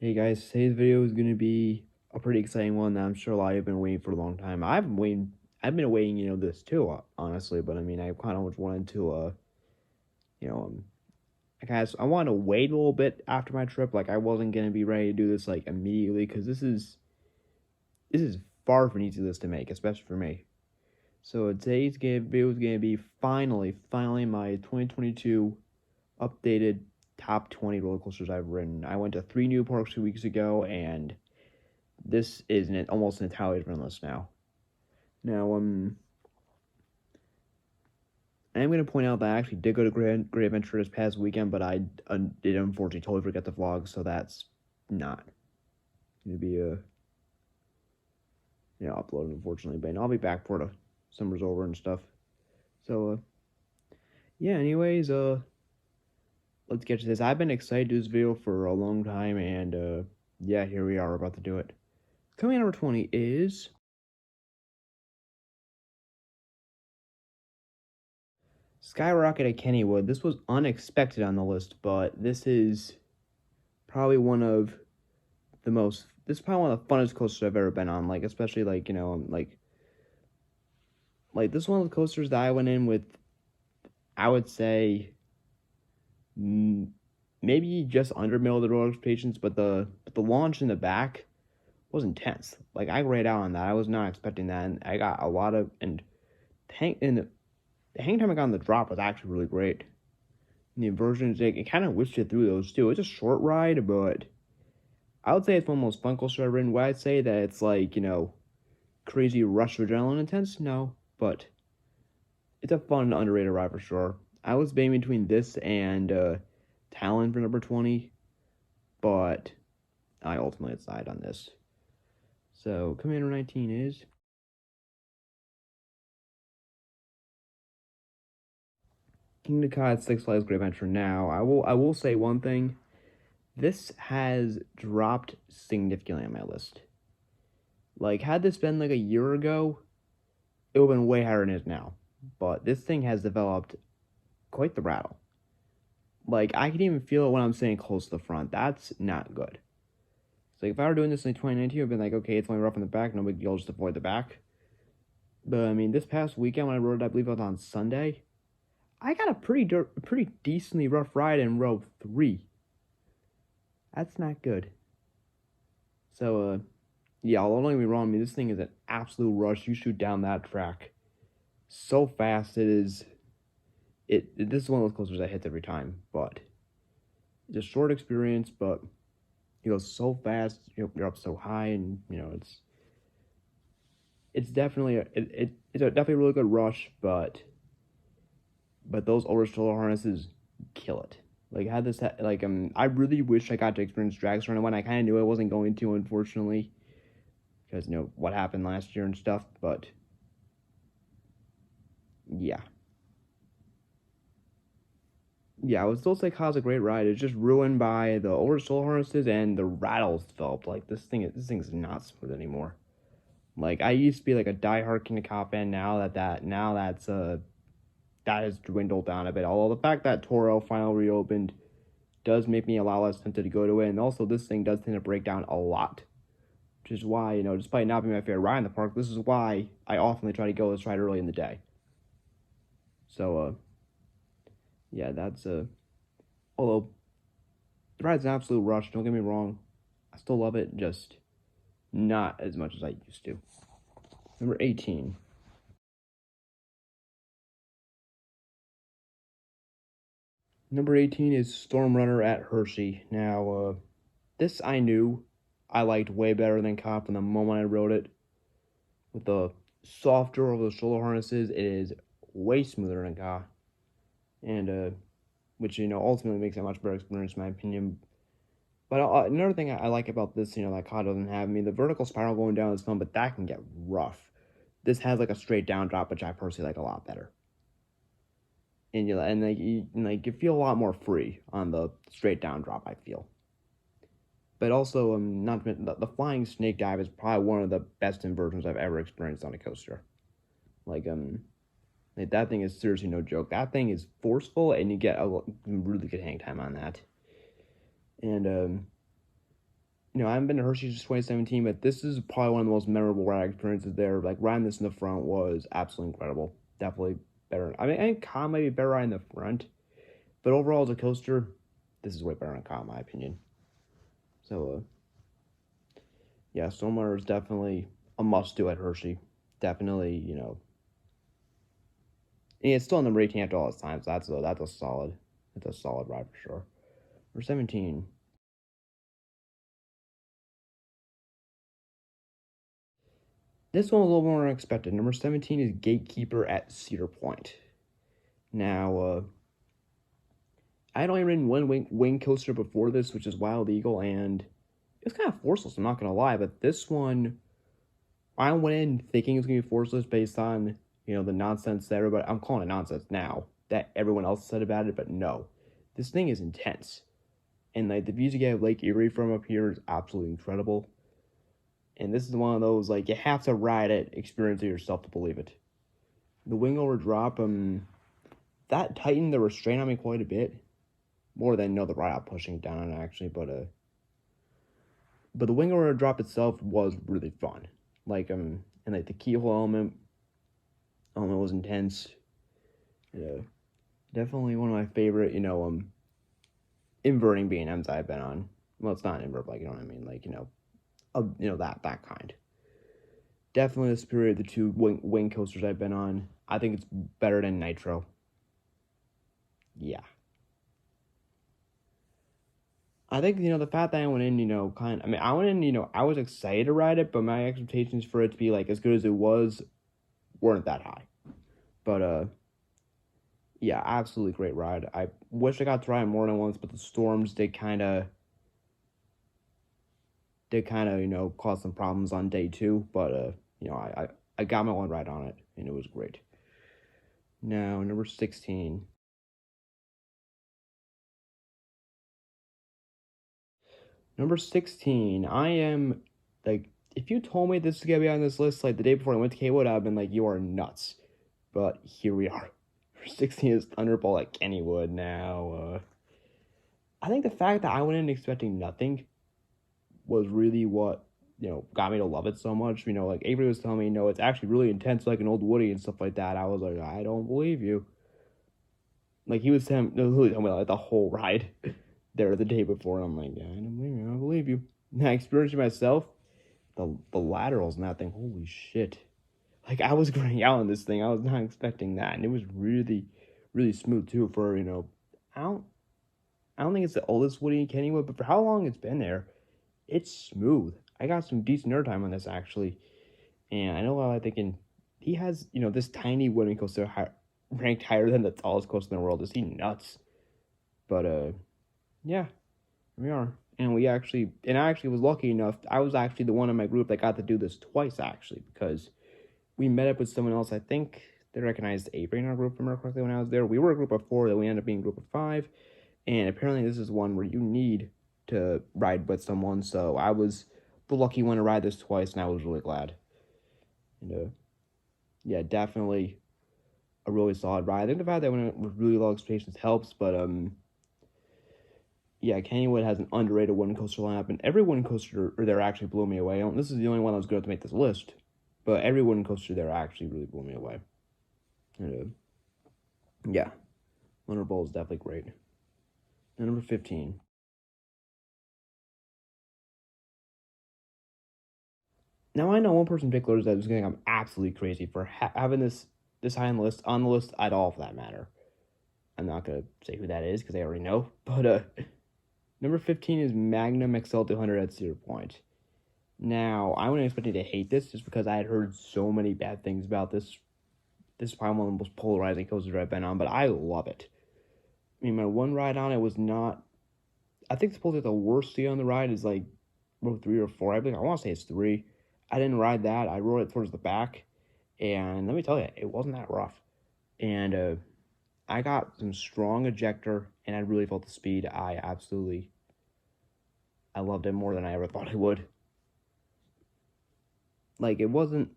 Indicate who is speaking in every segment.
Speaker 1: Hey guys, today's video is going to be a pretty exciting one that I'm sure a lot of you have been waiting for a long time. I've been waiting, this too, honestly, but I mean, I kind of wanted to, you know, um, I wanted to wait a little bit after my trip. Like, I wasn't going to be ready to do this, like, immediately, because this is far from an easy list to make, especially for me. So today's video is going to be finally my 2022 updated top 20 roller coasters I've ridden. I went to 3 new parks 2 weeks ago, and this is almost an entirely different list now. Now, I'm going to point out that I actually did go to Great Adventure this past weekend, but I did unfortunately totally forget the vlog, so that's not going to be uploaded, unfortunately. But I'll be back for the summer's over and stuff. So, yeah. Anyways, let's get to this. I've been excited to do this video for a long time, and yeah, here we are. We're about to do it. Coming at number 20 is Skyrocket at Kennywood. This was unexpected on the list, but this is probably one of the most. This is probably one of the funnest coasters I've ever been on. Like, especially like this is one of the coasters that I went in with. I would say maybe just under middle of the road expectations, but the launch in the back was intense. Like, I grayed out on that. I was not expecting that, and I got a lot of the hang time I got on the drop was actually really great. And the inversions, it kind of whisked it through those too. It's a short ride, but I would say it's one of the most fun coasters I've ridden. Would I say that it's like, crazy rush of adrenaline intense? No, but it's a fun, underrated ride for sure. I was debating between this and Talon for number 20, but I ultimately decided on this. So, Commander 19 is Kingda Ka Six Flags Great Adventure. Now, I will say one thing. This has dropped significantly on my list. Like, had this been like a year ago, it would have been way higher than it is now. But this thing has developed quite the rattle. Like, I can even feel it when I'm sitting close to the front. That's not good. So, like, if I were doing this in 2019, I'd been like, okay, it's only rough in the back, no big deal, just avoid the back. But I mean, this past weekend when I rode it, I believe it was on Sunday, I got a pretty decently rough ride in row 3. That's not good. So, yeah, don't get me wrong, I mean, this thing is an absolute rush. You shoot down that track so fast. This is one of those coasters that hits every time, but it's a short experience, but you go so fast, you're up so high, and it's definitely it's definitely a really good rush, but those older stroller harnesses kill it. Like, I really wish I got to experience Dragster when I kind of knew I wasn't going to, unfortunately, because what happened last year and stuff. But yeah, I would still say Ka's a great ride. It's just ruined by the older stroller harnesses and the rattles developed. Like, this thing's not smooth anymore. Like, I used to be like a diehard King of Ka fan. That has dwindled down a bit. Although the fact that Toro finally reopened does make me a lot less tempted to go to it, and also this thing does tend to break down a lot, which is why, despite not being my favorite ride in the park, this is why I often try to go this ride early in the day. So, yeah, that's although the ride's an absolute rush, don't get me wrong, I still love it, just not as much as I used to. Number 18. Number 18 is Stormrunner at Hershey. Now, this I knew I liked way better than Ka from the moment I rode it. With the softer of the shoulder harnesses, it is way smoother than Ka. And, which, ultimately makes it a much better experience in my opinion. But another thing I like about this, that Ka doesn't have, I mean, the vertical spiral going down is fun, but that can get rough. This has like a straight down drop, which I personally like a lot better. And you feel a lot more free on the straight down drop, I feel. But also, not the flying snake dive is probably one of the best inversions I've ever experienced on a coaster. Like that thing is seriously no joke. That thing is forceful, and you get a really good hang time on that. And I haven't been to Hershey since 2017, but this is probably one of the most memorable ride experiences there. Like, riding this in the front was absolutely incredible. Definitely better. I think Con might be better riding the front, but overall as a coaster, this is way better than Con, in my opinion. So, yeah, Stormrunner is definitely a must-do at Hershey. Definitely, and it's still in the rating after all this time, so that's a solid ride for sure. Number 17. This one was a little more unexpected. Number 17 is Gatekeeper at Cedar Point. Now, I'd only ridden one wing coaster before this, which is Wild Eagle, and it was kind of forceless, I'm not going to lie, but this one, I went in thinking it was going to be forceless based on, the nonsense that everybody, I'm calling it nonsense now, that everyone else said about it, but no. This thing is intense. And like the views you get of Lake Erie from up here is absolutely incredible. And this is one of those, like, you have to ride it, experience it yourself to believe it. The wing over drop, that tightened the restraint on me quite a bit. More than, the ride out pushing it down on it, actually, but the wing over drop itself was really fun. Like, and like the keyhole element was intense. Yeah. Definitely one of my favorite, inverting B&Ms I've been on. Well, it's not an invert, like, you know what I mean? Like, that kind. Definitely the superior of the two wing coasters I've been on. I think it's better than Nitro. Yeah. I think, the fact that I went in, I went in, I was excited to ride it, but my expectations for it to be, like, as good as it was weren't that high. But, yeah, absolutely great ride. I wish I got to ride it more than once, but the storms did kind of, cause some problems on day 2, but, I got my one ride on it, and it was great. Now, number 16. Number 16, I am, like, if you told me this was going to be on this list, like, the day before I went to Kaywood, I'd been like, you are nuts. But here we are. Number 16 is Thunderball at Kennywood. Now, I think the fact that I went in expecting nothing was really what, got me to love it so much. Like, everybody was telling me, it's actually really intense, like an old Woody and stuff like that. I was like, I don't believe you. Like, he was telling me, like, the whole ride there the day before, and I'm like, yeah, I don't believe you. And I experienced it myself. The laterals in that thing, holy shit. Like, I was going out on this thing. I was not expecting that. And it was really, really smooth, too, for, I don't think it's the oldest Woody in Kennywood, but for how long it's been there, it's smooth. I got some decent airtime on this, actually. And I know I'm thinking, he has, this tiny wooden coaster ranked higher than the tallest coaster in the world. Is he nuts? But, yeah, here we are. And I actually was lucky enough, I was actually the one in my group that got to do this twice, actually, because we met up with someone else. I think they recognized Avery in our group, if I remember correctly, when I was there. We were a group of 4, then we ended up being a group of 5, and apparently this is one where you need to ride with someone, so I was the lucky one to ride this twice, and I was really glad. And, yeah, definitely a really solid ride. I think the fact that I went with really low expectations helps, but, yeah, Kennywood has an underrated wooden coaster lineup, and every wooden coaster there actually blew me away. This is the only one that was good enough to make this list, but every wooden coaster there actually really blew me away. And, yeah, Thunderball is definitely great. And number 15. Now, I know one person in particular that is going to think I'm absolutely crazy for having this high on the list at all, for that matter. I'm not going to say who that is, because I already know, but, number 15 is Magnum XL200 at Cedar Point. Now, I wasn't expecting to hate this just because I had heard so many bad things about this. This is probably one of the most polarizing coasters I've been on, but I love it. I mean, my one ride on it was not... I think supposedly the worst seat on the ride is like row 3 or 4. I want to say it's 3. I didn't ride that. I rode it towards the back. And let me tell you, it wasn't that rough. And I got some strong ejector, and I really felt the speed. I loved it more than I ever thought I would. Like, it wasn't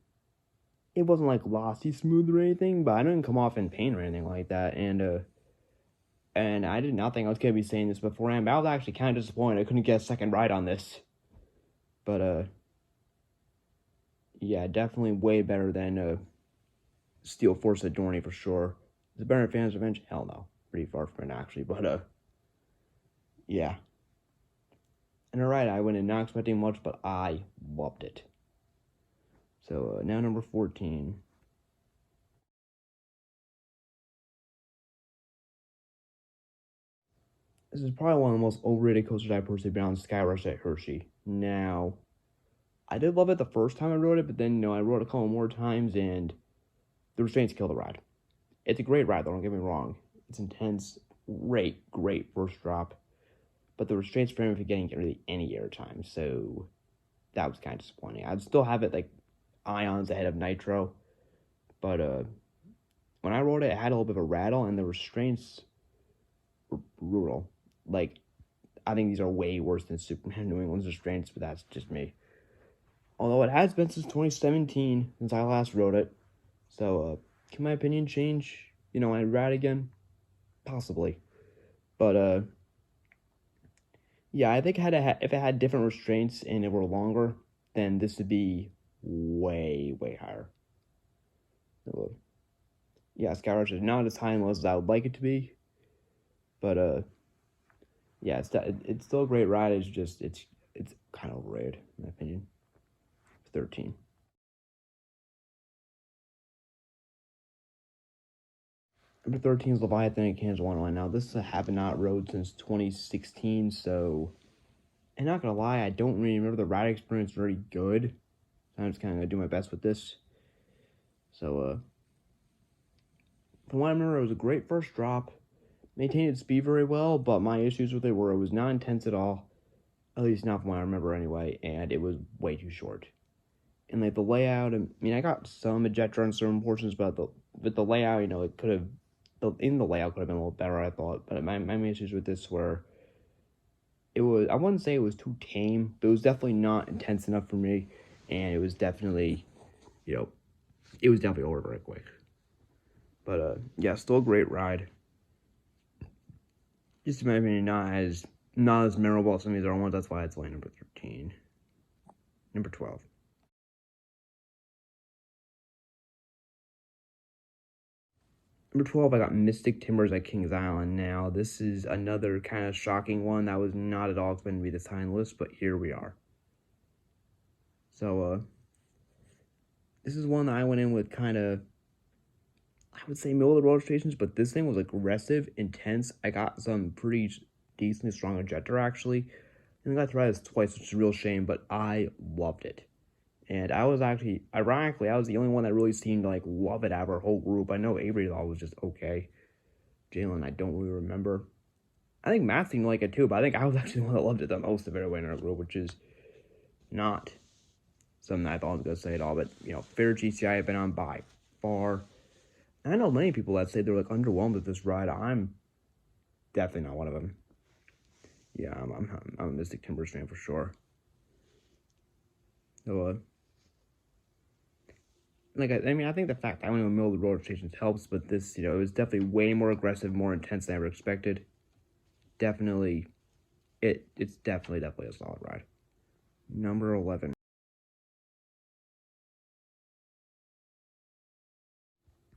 Speaker 1: like lossy smooth or anything, but I didn't come off in pain or anything like that. And I did not think I was gonna be saying this beforehand, but I was actually kind of disappointed I couldn't get a second ride on this. But yeah, definitely way better than Steel Force Adorni for sure. Is it better than Phantom's Revenge? Hell no. Pretty far from it actually, but yeah. And alright, I went in not expecting much, but I loved it. So now number 14. This is probably one of the most overrated coasters I've personally been on, Skyrush at Hershey. Now, I did love it the first time I rode it, but then, I rode it a couple more times, and the restraints kill the ride. It's a great ride, though, don't get me wrong. It's intense, great first drop, but the restraints prevent me from getting really any airtime, so that was kind of disappointing. I'd still have it, like, ions ahead of Nitro, but when I rode it, it had a little bit of a rattle, and the restraints were brutal. Like, I think these are way worse than Superman New England's restraints, but that's just me. Although it has been since 2017 since I last rode it. So, can my opinion change, when I ride again? Possibly. But, yeah, I think if it had different restraints and it were longer, then this would be way higher. So, yeah, Skyrush is not as high and low as I would like it to be. But, yeah, it's still a great ride. It's just, it's kind of overrated, in my opinion. 13. Number 13 is Leviathan in Kansas Wonderland. Now, this is a have not rode since 2016, so, and not gonna lie, I don't really remember the ride experience very good. So I'm just kind of gonna do my best with this. So, from what I remember, it was a great first drop, maintained its speed very well, but my issues with it were it was not intense at all, at least not from what I remember anyway, and it was way too short. And like the layout, I got some ejector on certain portions, but with the layout, it could have, the layout could have been a little better, I thought. But my main issues with this were, I wouldn't say it was too tame, but it was definitely not intense enough for me, and it was definitely, over very quick. But yeah, still a great ride. Just in my opinion, not as memorable as some of these other ones. That's why it's like number 13. Number 12. Number 12, I got Mystic Timbers at Kings Island. Now, this is another kind of shocking one that was not at all expected to be this high on the list, but here we are. So, this is one that I went in with kind of, I would say middle of the road stations, but this thing was aggressive, intense. I got some pretty decently strong ejector, actually. And I got to ride this twice, which is a real shame, but I loved it. And I was actually, ironically, I was the only one that really seemed to, love it out of our whole group. I know Avery thought it was just okay. Jalen, I don't really remember. I think Matt seemed to like it too, but I think I was actually the one that loved it the most of everyone in our group, which is not something I thought I was going to say at all. But, favorite GCI I've been on by far. And I know many people that say they're, underwhelmed with this ride. I'm definitely not one of them. Yeah, I'm a Mystic Timbers fan for sure. So, I think the fact that I went in the middle of the road stations helps, but this, it was definitely way more aggressive, more intense than I ever expected. Definitely, it's definitely a solid ride. Number 11.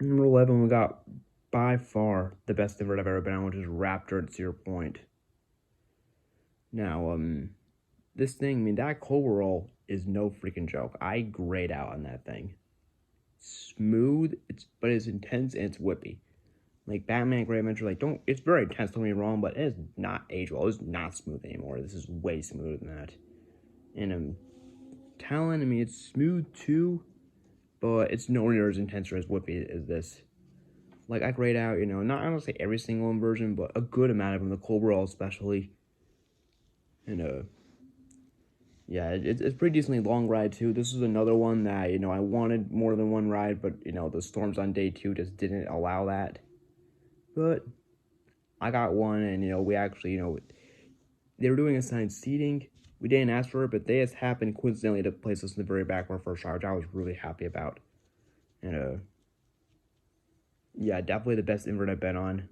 Speaker 1: Number 11, we got by far the best divert I've ever been on, which is Raptor at Cedar Point. Now, this thing, that coverall is no freaking joke. I grayed out on that thing. Smooth, but it's intense and it's whippy. Like Batman Great Adventure, it's very intense, don't get me wrong, but it is not age well. It's not smooth anymore. This is way smoother than that. And Talon, it's smooth too, but it's nowhere near as intense or as whippy as this. I grayed out, not, I don't say every single inversion, but a good amount of them, the coverall especially. And, yeah, it's pretty decently long ride too. This is another one that, I wanted more than one ride, but, the storms on day 2 just didn't allow that. But I got one, and, we actually, they were doing assigned seating. We didn't ask for it, but they just happened coincidentally to place us in the very back of our first ride, which I was really happy about. And, yeah, definitely the best invert I've been on.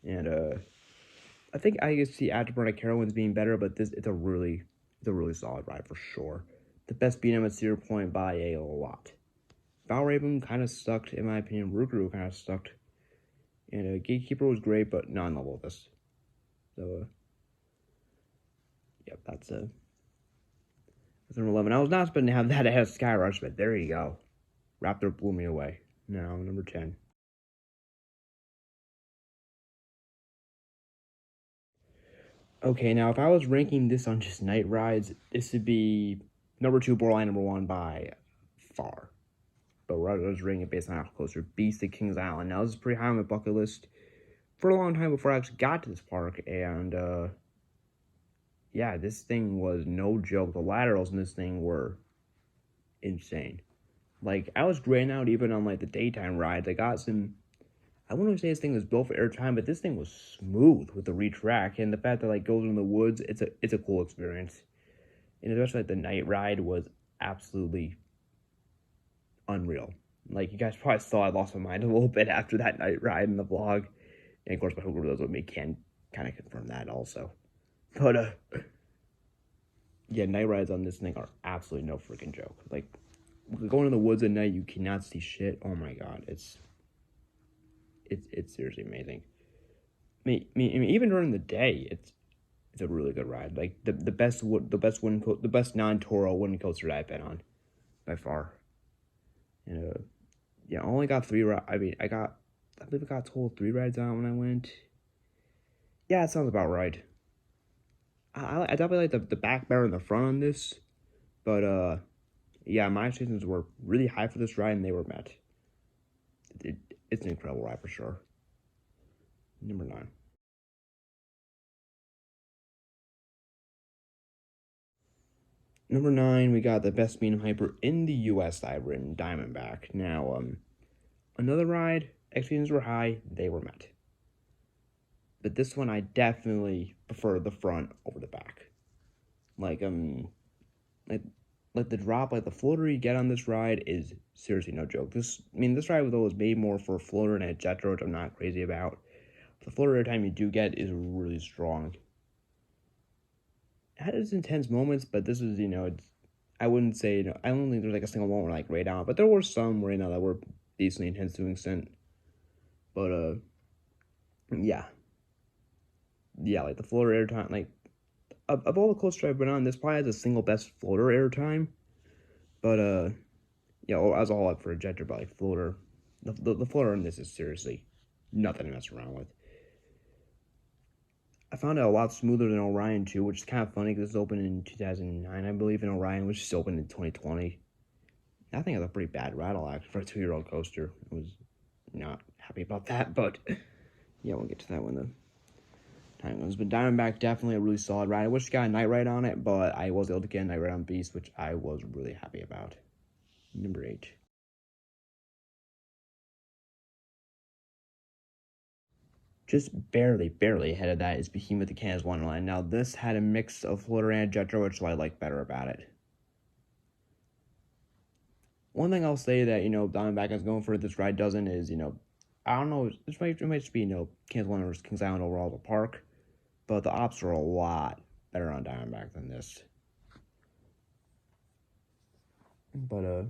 Speaker 1: And, I think I can see Afterburn at Carowinds being better, but it's a really It's a really solid ride for sure. The best beat 'em at Cedar Point by a lot. Valraven kind of sucked, in my opinion. Rookaroo kind of sucked. And Gatekeeper was great, but not on level with this. So, yep, that's number 11. I was not expecting to have that ahead of Skyrush, but there you go. Raptor blew me away. Now, number 10. Okay, now if I was ranking this on just night rides, this would be number 2, Borland, number 1 by far. But I was rating it based on how closer. Beast at Kings Island. Now, this is pretty high on my bucket list for a long time before I actually got to this park, and yeah, this thing was no joke. The laterals in this thing were insane. Like, I was graying out even on like the daytime rides. I got some. I wouldn't say this thing was built for airtime, but this thing was smooth with the retrack, and the fact that like goes in the woods, it's a cool experience. And especially like the night ride was absolutely unreal. Like, you guys probably saw I lost my mind a little bit after that night ride in the vlog. And of course, my hope those with me can kind of confirm that also. But yeah, night rides on this thing are absolutely no freaking joke. Like, going in the woods at night, you cannot see shit. Oh my god, it's seriously amazing. I mean, even during the day, it's a really good ride. Like the best non-Toro wooden coaster that I've been on by far. And yeah, I only got 3 rides. I mean, I believe I got total 3 rides on when I went. Yeah, that sounds about right. I definitely like the back better than the front on this, but yeah, my expectations were really high for this ride, and they were met. It's an incredible ride for sure. Number 9. Number 9, we got the best medium hyper in the U.S. that I've ridden, Diamondback. Now, another ride, expectations were high, they were met. But this one, I definitely prefer the front over the back. Like the drop, like the floater you get on this ride is seriously no joke. This ride though was made more for a floater and a ejector, which I'm not crazy about. The floater airtime you do get is really strong. It had its intense moments, but this is, I wouldn't say, I don't think there's like a single moment like right out, but there were some where, that were decently intense to an extent. But yeah, like the floater airtime, like of all the coasters I've been on, this probably has the single best floater airtime. But yeah, as a whole, like for ejector, but like floater, the floater in this is seriously nothing to mess around with. I found it a lot smoother than Orion too, which is kind of funny because it's opened in 2009, I believe, and Orion was just opened in 2020. I think it's a pretty bad rattle actually for a 2-year-old coaster. I was not happy about that, but yeah, we'll get to that when the time comes. But Diamondback, definitely a really solid ride. I wish I got a night ride on it, but I was able to get a night ride on Beast, which I was really happy about. Number 8. Just barely ahead of that is Behemoth the Kansas Wonderland. Now, this had a mix of floater and ejector, which I like better about it. One thing I'll say that, Diamondback is going for this ride doesn't is, I don't know, it might just be, Kansas Wonderland versus Kings Island overall the park, but the ops are a lot better on Diamondback than this. But,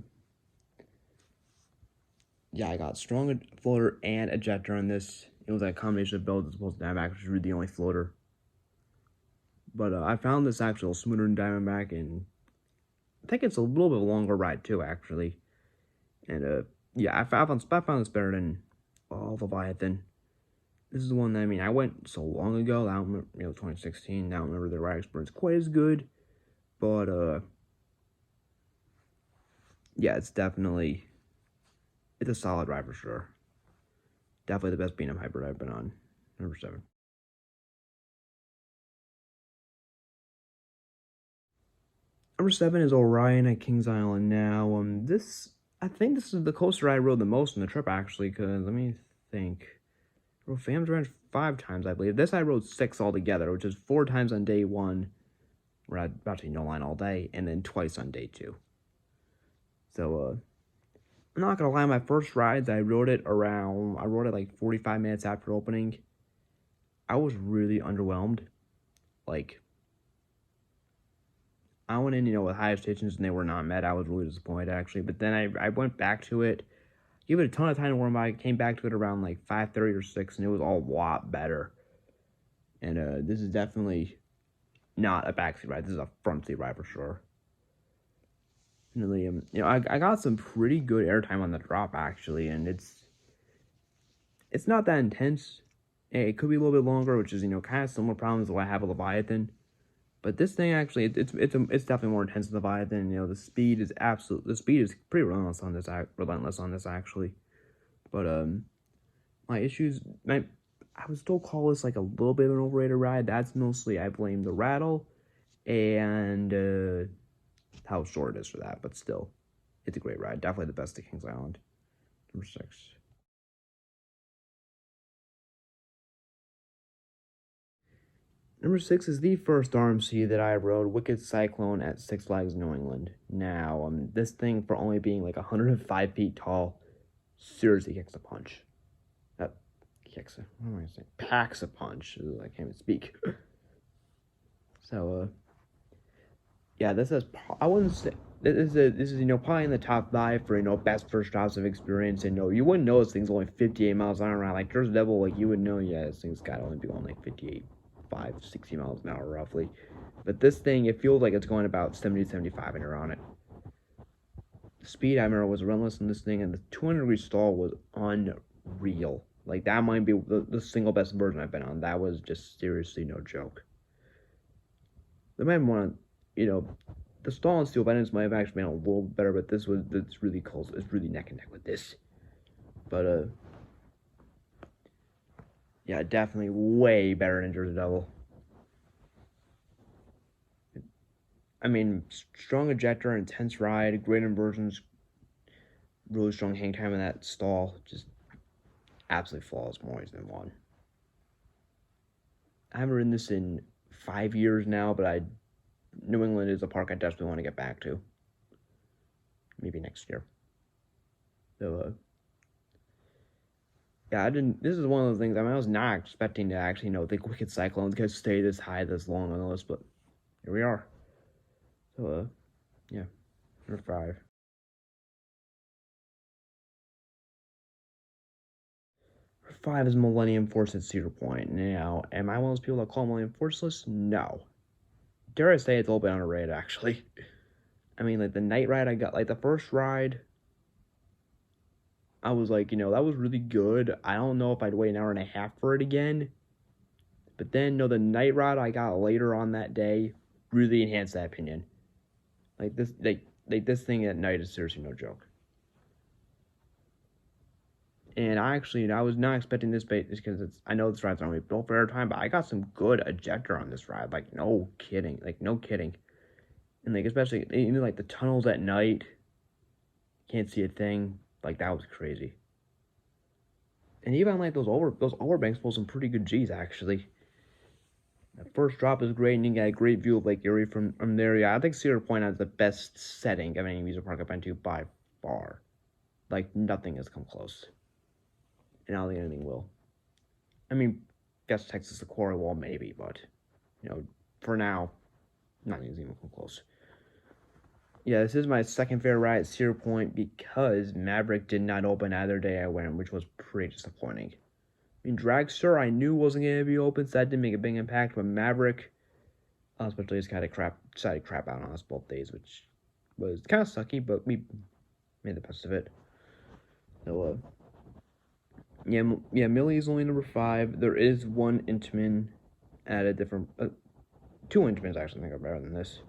Speaker 1: yeah, I got strong floater and ejector on this. It was like a combination of builds as opposed to Diamondback, which is really the only floater. But I found this actually smoother than Diamondback, and I think it's a little bit longer ride too, actually. And yeah, I found this better than Leviathan. This is the one that, I went so long ago, I don't remember, 2016, I don't remember the ride experience quite as good. But yeah, it's a solid ride for sure. Definitely the best B&M hybrid I've been on. Number 7. Number 7 is Orion at Kings Island. Now, I think this is the coaster I rode the most on the trip, actually, because, let me think. I rode Phantom's Ranch 5 times, I believe. This I rode 6 altogether, which is 4 times on day 1, where I'd actually no line all day, and then twice on day 2. So, I'm not gonna lie, my first rides, I rode it like 45 minutes after opening. I was really underwhelmed. Like, I went in, with high expectations, and they were not met. I was really disappointed, actually. But then I went back to it, gave it a ton of time to warm up. I came back to it around like 5:30 or 6, and it was a lot better. And this is definitely not a backseat ride. This is a front seat ride for sure. Really, I got some pretty good airtime on the drop, actually, and it's not that intense. It could be a little bit longer, which is, kind of similar problems that I have with Leviathan. But this thing actually, it's definitely more intense than Leviathan. The speed is pretty relentless on this actually. But my issues, I would still call this like a little bit of an overrated ride. That's mostly I blame the rattle and how short it is for that. But still, it's a great ride. Definitely the best at Kings Island. Number 6. Number 6 is the first RMC that I rode, Wicked Cyclone at Six Flags New England. Now, this thing, for only being like 105 feet tall, seriously kicks a punch. What am I saying? Packs a punch. Ugh, I can't even speak. So, yeah, this is, I wouldn't say, this is probably in the top 5 for, best first drops of experience. And, you wouldn't know this thing's only 58 miles an hour. Like, Jersey Devil, like, you would know, yeah, this thing's got to only be going like 60 miles an hour roughly. But this thing, it feels like it's going about 70 to 75 when you're on it. The speed, I remember, was relentless in this thing, and the 200-degree stall was unreal. Like, that might be the single best version I've been on. That was just seriously no joke. The might want to, the stall and steel bendings might have actually been a little better, but it's really close. It's really neck and neck with this. But, yeah, definitely way better than Jersey Devil. I mean, strong ejector, intense ride, great inversions, really strong hang time in that stall. Just absolutely flawless, more ways than one. I haven't ridden this in 5 years now, but New England is a park I desperately want to get back to. Maybe next year. So, yeah, this is one of those things, I was not expecting to actually, the Wicked Cyclones could stay this high this long on the list, but here we are. So, yeah, number 5. Number 5 is Millennium Force at Cedar Point. Now, am I one of those people that call Millennium Forceless? No. Dare I say it's a little bit underrated, actually. I mean, like, the night ride I got, like, the first ride, I was like, that was really good. I don't know if I'd wait an hour and a half for it again. But then, the night ride I got later on that day really enhanced that opinion. Like, this thing at night is seriously no joke. And I was not expecting this bait because I know this ride's only built for airtime, but I got some good ejector on this ride. Like, no kidding. And, like, especially, like, the tunnels at night, can't see a thing. Like, that was crazy. And even, like, those overbanks pull some pretty good G's, actually. The first drop is great, and you get a great view of Lake Erie from there. Yeah, I think Cedar Point has the best setting of any amusement park I've been to by far. Like, nothing has come close. And I don't think anything will. I mean, guess Texas the Quarry Wall, maybe, but, for now, nothing's even come close. Yeah, this is my second favorite ride at Cedar Point because Maverick did not open either day I went, which was pretty disappointing. I mean, Dragster I knew wasn't going to be open, so that didn't make a big impact, but Maverick, especially, just decided to crap out on us both days, which was kind of sucky, but we made the best of it. So, yeah, Millie is only number 5. There is one Intamin at a different, 2 Intamins actually I think are better than this,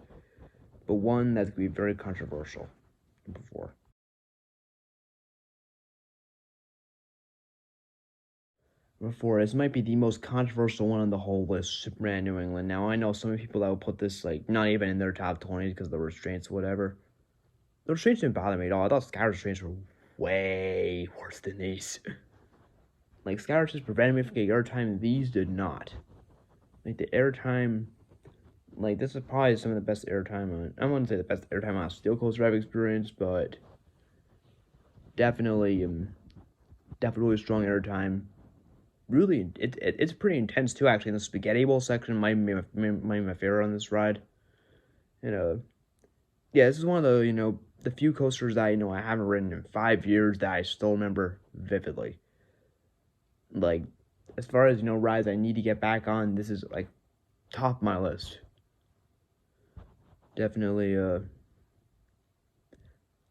Speaker 1: but one that's going to be very controversial. Number 4. Number 4, this might be the most controversial one on the whole list, Superman New England. Now, I know some people that will put this, like, not even in their top 20 because of the restraints or whatever. The restraints didn't bother me at all. I thought Sky restraints were way worse than these. Like, Sky restraints prevented me from getting airtime. These did not. Like, the airtime, like, this is probably some of the best airtime on, I wouldn't say the best airtime on a Steel Coast Drive experience, but definitely really strong airtime. Really, it's pretty intense too, actually. In the Spaghetti Bowl section might be my favorite on this ride. And yeah, this is one of the the few coasters that I haven't ridden in 5 years that I still remember vividly. Like, as far as rides I need to get back on, this is like top of my list. Definitely.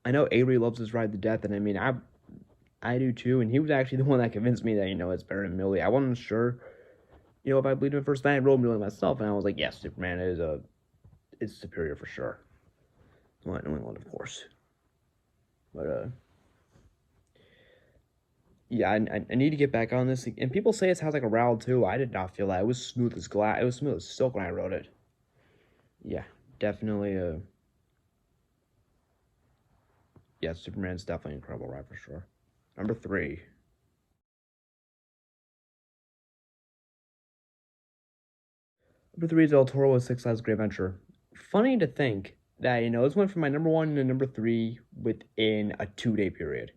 Speaker 1: I know Avery loves this ride to death, and I mean I do too. And he was actually the one that convinced me that it's better than Millie. I wasn't sure, if I believed him first. Then I rode Millie myself, and I was like, yes, Superman is superior for sure. Well, New England, of course, but yeah, I need to get back on this. And people say it sounds like a rattle too. I did not feel that. It was smooth as glass. It was smooth as silk when I rode it. Yeah, definitely. Yeah, Superman's definitely an incredible ride for sure. Number three. Number three is El Toro with Six Flags Great Adventure. Funny to think that this went from my number one to number three within a 2 day period.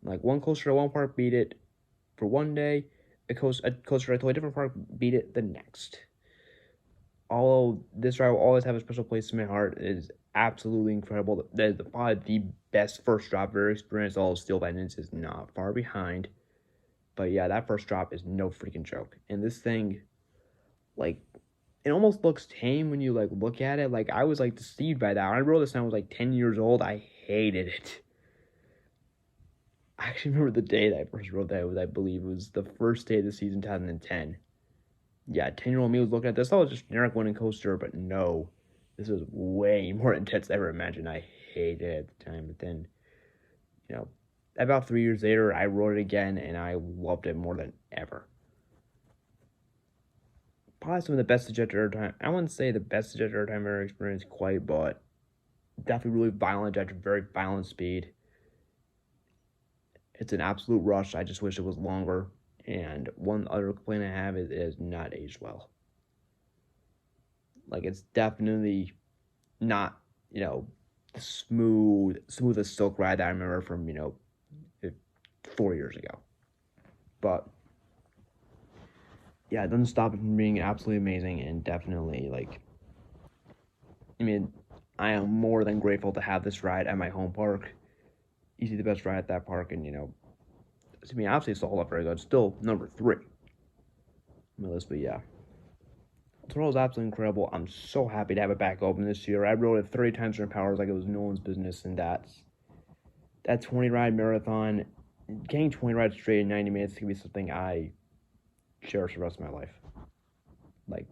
Speaker 1: Like one coaster at one park beat it for one day, a coaster at a totally different park beat it the next. Although this ride will always have a special place in my heart, it is absolutely incredible. That is probably the best first drop ever experienced. Although Steel Vengeance is not far behind. But yeah, that first drop is no freaking joke. And this thing, like, it almost looks tame when you like look at it. Like I was like deceived by that. When I rode this when I was like 10 years old, I hated it. I actually remember the day that I first rode that. I believe it was the first day of the season 2010. Yeah, 10-year-old me was looking at this. I was just generic winning coaster, but no, this was way more intense than I ever imagined. I hated it at the time, but then, you know, about 3 years later, I rode it again, and I loved it more than ever. Probably some of the best ejector airtime. I wouldn't say the best ejector airtime I've ever experienced quite, but definitely really violent ejector, very violent speed. It's an absolute rush. I just wish it was longer. And one other complaint I have is it has not aged well. Like it's definitely not, smooth as silk ride that I remember from, 4 years ago. But yeah, it doesn't stop it from being absolutely amazing and definitely like I mean, I am more than grateful to have this ride at my home park. Easily the best ride at that park, and obviously it's all up very good. Still number three on my list, but yeah. Toro is absolutely incredible. I'm so happy to have it back open this year. I rode it 30 times during powers like it was no one's business, and that 20 ride marathon, getting 20 rides straight in 90 minutes can be something I cherish the rest of my life. Like,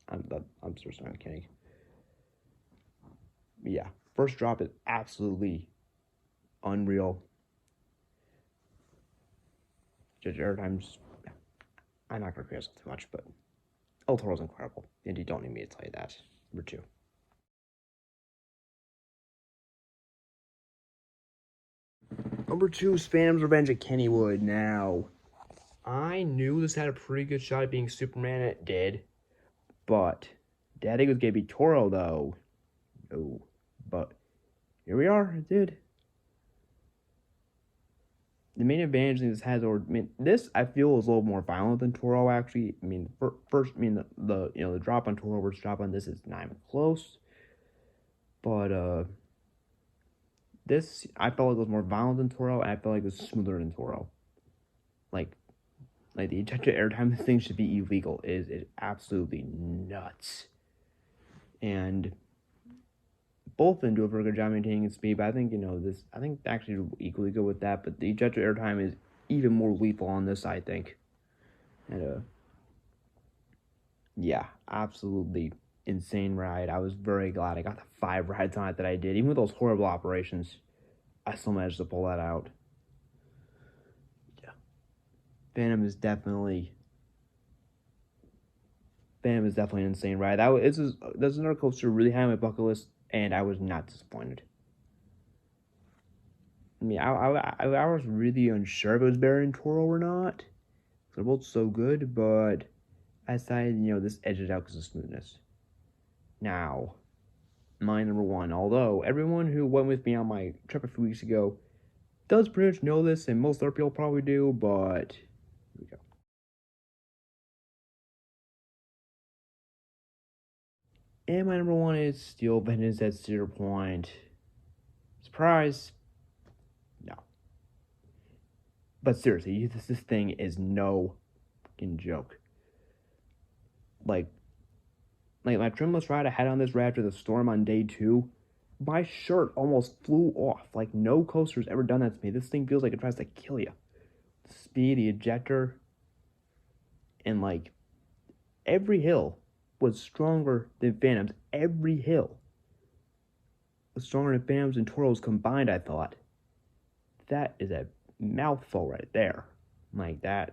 Speaker 1: I'm seriously not kidding. But yeah, first drop is absolutely unreal. Judge airtimes, I'm not gonna criticize too much, but El Toro's incredible, and you don't need me to tell you that. Number two. Number two is Phantom's Revenge at Kennywood. Now, I knew this had a pretty good shot at being Superman, and it did. But, Daddy was gonna be Toro, though. No. But, here we are. It did. The main advantage this has, this I feel is a little more violent than Toro, actually. First, the drop on Toro versus drop on this is not even close. But, this, I felt like it was more violent than Toro, and I felt like it was smoother than Toro. Like the ejected airtime, this thing should be illegal. It is absolutely nuts. And both of them do a very good job maintaining speed, but I think, I think actually equally good with that, but the ejected airtime is even more lethal on this, I think. And, yeah, absolutely insane ride. I was very glad I got the 5 rides on it that I did. Even with those horrible operations, I still managed to pull that out. Yeah. Phantom is definitely an insane ride. That's another coaster really high on my bucket list, and I was not disappointed. I was really unsure if it was better than Toro or not. They're both so good, but I decided, this edged out because of smoothness. Now, my number one, although everyone who went with me on my trip a few weeks ago does pretty much know this, and most other people probably do, but here we go. And my number one is Steel Vengeance at Cedar Point. Surprise? No. But seriously, this thing is no fucking joke. Like my trimless ride I had on this Raptor, the Storm, on day 2, my shirt almost flew off. Like, no coaster's ever done that to me. This thing feels like it tries to kill you. The speed, the ejector, and like, every hill was stronger than Phantoms. Every hill was stronger than Phantoms and Toros combined, I thought. That is a mouthful right there. Like, that's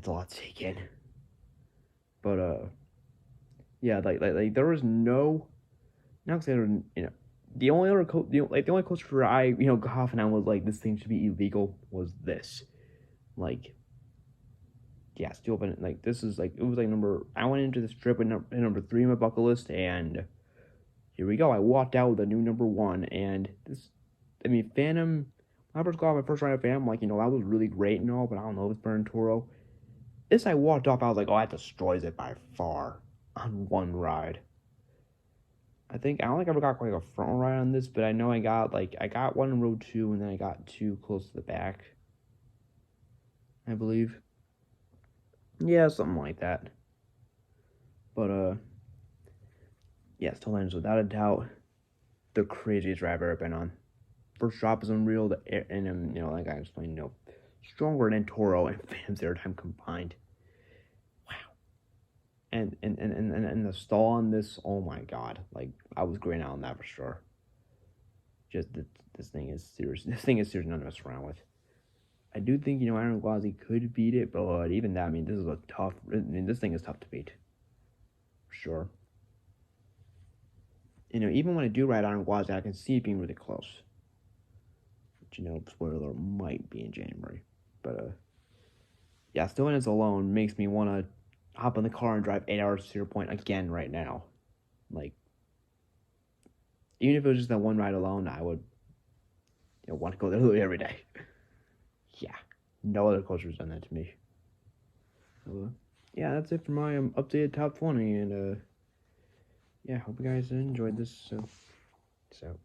Speaker 1: a lot to take in. But, yeah, like there was no, not saying, the only other the only coaster I, got off and I was like, this thing should be illegal, was this. Like, yeah, Steel Bennett, like, this is, like, it was, like, I went into this trip with number 3 on my bucket list, and here we go. I walked out with a new number 1, and this, Phantom, when I first got off my first ride of Phantom, like, that was really great and all, but I don't know if it's better than Toro. This, I walked off, I was like, oh, that destroys it by far on one ride. I don't think I ever got quite a front ride on this, but I know I got one in row 2, and then I got 2 close to the back, I believe. Yeah, something like that. But, yeah, Steel Vengeance, without a doubt, the craziest ride I've ever been on. First drop is unreal, and, like I explained, stronger than Toro and Phantom's airtime combined. Wow. And the stall on this, oh my god, like, I was graying out on that for sure. Just, this thing is serious. This thing is serious, none to mess around with. I do think, Iron Gwazi could beat it, but even that, this is this thing is tough to beat. For sure. Even when I do ride Iron Gwazi, I can see it being really close. But, spoiler alert, might be in January. But, yeah, Steel Vengeance alone makes me want to hop in the car and drive 8 hours to Cedar Point again right now. Like, even if it was just that one ride alone, I would, want to go there literally every day. Yeah, no other coaster's done that to me. So, yeah, that's it for my updated top 20, and yeah, hope you guys enjoyed this. So.